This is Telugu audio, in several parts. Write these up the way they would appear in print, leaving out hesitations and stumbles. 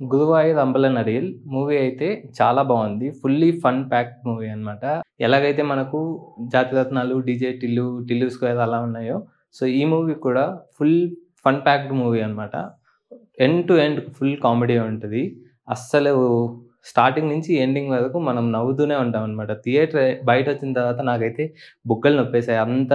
'గురువాయూర్ అంబలనడిల్' మూవీ అయితే చాలా బావుంది. ఫుల్లీ ఫన్ ప్యాక్డ్ మూవీ అనమాట. ఎలాగైతే మనకు 'జాతిరత్నాలు', 'డీజే టిల్లు', 'టిల్లు స్క్వేర్' అలా ఉన్నాయో, సో ఈ మూవీ కూడా ఫుల్ ఫన్ ప్యాక్డ్ మూవీ అనమాట. End to end full comedy ఉంటది. అస్సలు స్టార్టింగ్ నుంచి ఎండింగ్ వరకు మనం నవ్వుతూనే ఉంటామనమాట. థియేటర్ బయటొచ్చిన తర్వాత నాకైతే బుగ్గలు నొప్పేసాయి. అంత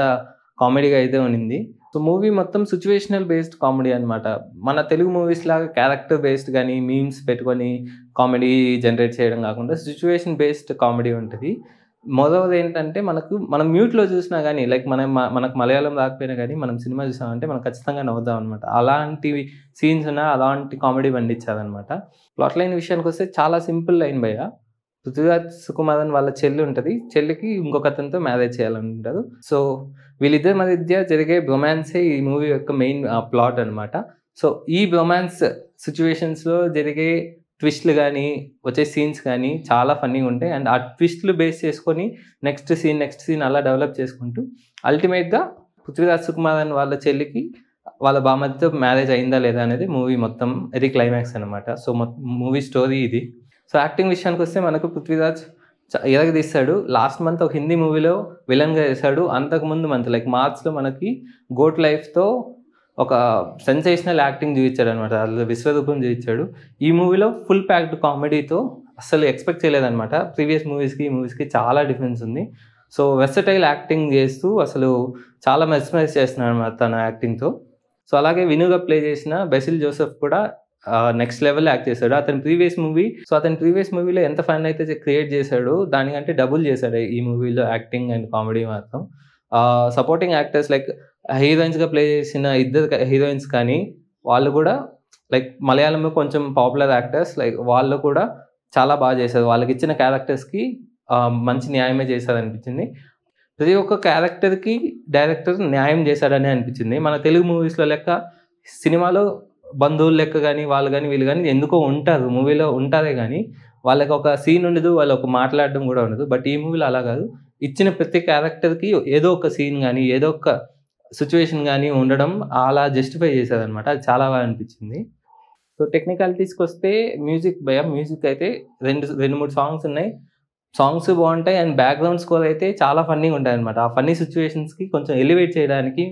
కామెడీగా అయితే ఉండింది. సో మూవీ మొత్తం సిట్యుయేషనల్ బేస్డ్ కామెడీ అనమాట. మన తెలుగు మూవీస్ లాగా క్యారెక్టర్ బేస్డ్ గాని, మీమ్స్ పెట్టుకొని కామెడీ జనరేట్ చేయడం గాకుండా సిట్యుయేషన్ బేస్డ్ కామెడీ ఉంటది. మొదటిదేంటంటే మనం మ్యూట్‌లో చూసినా గాని లైక్ మనకు మలయాళం రాకపోయినా గాని మనం సినిమా చూసామంటే మనం ఖచ్చితంగా నవ్వుతాం అనమాట. అలాంటివి సీన్స్ అలాంటి కామెడీ పండించారనమాట. ప్లాట్ లైన్ విషయానికొస్తే చాలా సింపుల్ లైన్ భయ్య. పృథ్వీరాజ్ సుకుమారన్ వాళ్ళ చెల్లి ఉంటది. చెల్లికి ఇంకొకతనితో మ్యారేజ్ చేయాలనుకుంటారు. సో వీళ్ళిద్దరి మధ్య జరిగే రొమాన్సే ఈ మూవీ యొక్క మెయిన్ ప్లాట్ అనమాట. సో ఈ రొమాన్స్ సిట్యుయేషన్స్‌లో జరిగే ట్విస్ట్‌లు గానీ, వచ్చే సీన్స్ గానీ చాలా ఫన్నీగుంటాయి. అండ్ ఆ ట్విస్ట్‌లు బేస్ చేసుకొని నెక్స్ట్ సీన్ అలా డెవలప్ చేసుకుంటూ అల్టిమేట్‌గా పృథ్వీరాజ్ సుకుమారన్ వాళ్ళ చెల్లికి వాళ్ళ బామ్మర్దితో మ్యారేజ్ అయిందా లేదా అనేది మూవీ మొత్తం ఇది క్లైమాక్స్ అనమాట. సో మూవీ స్టోరీ ఇది. సో యాక్టింగ్ విషయానికొస్తే మనకు పృథ్వీరాజ్ ఇరగదీశాడు. లాస్ట్ మంత్ ఒక హిందీ మూవీలో విలన్‌గా చేశాడు. అంతకుముందు మంత్ లైక్ మార్చ్‌లో మనకి 'గోట్ లైఫ్‌తో' ఒక సెన్సేషనల్ యాక్టింగ్ చూయించాడనమాట. అందులో విశ్వరూపం చూయించాడు. ఈ మూవీలో ఫుల్ ప్యాక్డ్ కామెడీతో అస్సలు ఎక్స్‌పెక్ట్ చేయలేదనమాట. ప్రీవియస్ మూవీస్‌కి, ఈ మూవీస్‌కి చాలా డిఫరెన్స్ ఉంది. సో వెర్సటైల్ యాక్టింగ్ చేస్తూ అసలు చాలా మెస్మరైజ్ చేస్తున్నాడనమాట తన యాక్టింగ్‌తో. సో అలాగే వినుగా ప్లే చేసిన బెసిల్ జోసెఫ్ కూడా నెక్స్ట్ లెవెల్‌లో యాక్ట్ చేశాడు. అతని ప్రీవియస్ మూవీలో ఎంత ఫన్ అయితే క్రియేట్ చేశాడో దానికంటే డబుల్ చేశాడు ఈ మూవీలో యాక్టింగ్ అండ్ కామెడీ మాత్రం. సపోర్టింగ్ యాక్టర్స్ లైక్ హీరోయిన్స్‌గా ప్లే చేసిన ఇద్దరు హీరోయిన్స్ కానీ వాళ్ళు కూడా లైక్ మలయాళంలో కొంచెం పాపులర్ యాక్టర్స్ లైక్ వాళ్ళు కూడా చాలా బాగా చేశారు. వాళ్ళకిచ్చిన క్యారెక్టర్స్‌కి మంచి న్యాయమే చేశారనిపించింది. ప్రతి ఒక్క క్యారెక్టర్‌కి డైరెక్టర్ న్యాయం చేశాడనే అనిపించింది. మన తెలుగు మూవీస్‌లో లెక్క సినిమాలో బంధువులు లెక్క గాని, వాళ్ళు గాని, వీళ్ళు గాని ఎందుకో ఉంటారు. మూవీలో ఉంటారే గానీ, వాళ్ళకి ఒక సీన్ ఉండదు. వాళ్ళు ఒక మాట్లాడడం కూడా ఉండదు. బట్ ఈ మూవీలో అలా కాదు. ఇచ్చిన ప్రతి క్యారెక్టర్‌కి ఏదో ఒక సీన్ గాని, ఏదో ఒక సిట్యుయేషన్ గాని ఉండడం అలా జస్టిఫై చేశారనమాట. అది చాలా బాగా అనిపించింది. సో టెక్నికాలిటీస్‌కొస్తే మ్యూజిక్ అయితే 2, 3 సాంగ్స్ ఉన్నాయి. సాంగ్స్ బావుంటాయి. అండ్ బ్యాక్‌గ్రౌండ్ స్కోర్ అయితే చాలా ఫన్నీగా ఉంటాయనమాట. ఆ ఫన్నీ సిట్యుయేషన్స్‌కి కొంచెం ఎలివేట్ చేయడానికి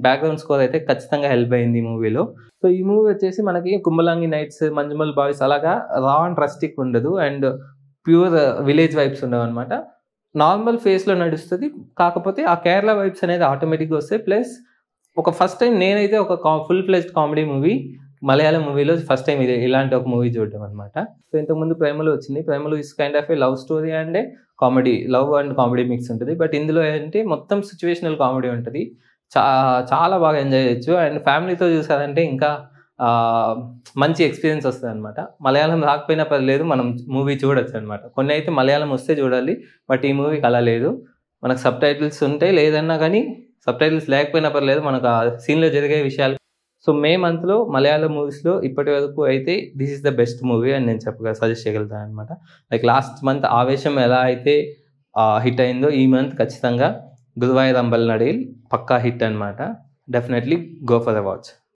బ్యాక్‌గ్రౌండ్ స్కోర్ అయితే ఖచ్చితంగా హెల్ప్ అయింది ఈ మూవీలో. సో ఈ మూవీ వచ్చేసి మనకి 'కుంభలాంగి నైట్స్', 'మంజుమల్ బాయ్స్' అలాగా రా అండ్ రస్టిక్ ఉండదు. అండ్ ప్యూర్ విలేజ్ వైబ్స్ ఉండవనమాట. నార్మల్ ఫేస్‌లో నడుస్తది. కాకపోతే ఆ కేరళ వైబ్స్ అనేది ఆటోమేటిక్‌గా వస్తాయి. ప్లస్ ఫస్ట్ టైం నేనైతే full fledged comedy movie Malayalam మూవీలో ఫస్ట్ టైం ఇలాంటి ఒక మూవీ చూడడం అనమాట. సో ఇంతకుముందు 'ప్రేమలు' వచ్చింది. 'ప్రేమలు' is kind of A love story and comedy. Love and comedy mix ఉంటది. బట్ ఇందులో ఏంటంటే మొత్తం సిట్యుయేషనల్ కామెడీ ఉంటది. చాలా బాగా ఎంజాయ్ చేయొచ్చు. అండ్ ఫ్యామిలీతో చూసారంటే ఇంకా మంచి ఎక్స్‌పీరియన్స్ వస్తదనమాట. మలయాళం రాకపోయినా పర్లేదు మనం మూవీ చూడొచ్చనమాట. కొన్ని అయితే మలయాళం వస్తే చూడాలి. బట్ ఈ మూవీకి అలా లేదు. మనకు సబ్‌టైటిల్స్ ఉంటాయి. లేదన్నా గానీ సబ్‌టైటిల్స్ లేకపోయినా పర్లేదు. మనకు ఆ సీన్‌లో జరిగే విషయాలు సో మే మంత్‌లో మలయాళం మూవీస్‌లో ఇప్పటి వరకు అయితే this is the best movie అని నేను సజెస్ట్ చేయగలుగుతాననమాట. లైక్ లాస్ట్ మంత్ 'ఆవేశం' ఎలా అయితే హిట్ అయిందో ఈ మంత్ ఖచ్చితంగా 'గురువాయూర్ అంబలనడిల్' పక్కా హిట్ అనమాట. Definitely go for a watch.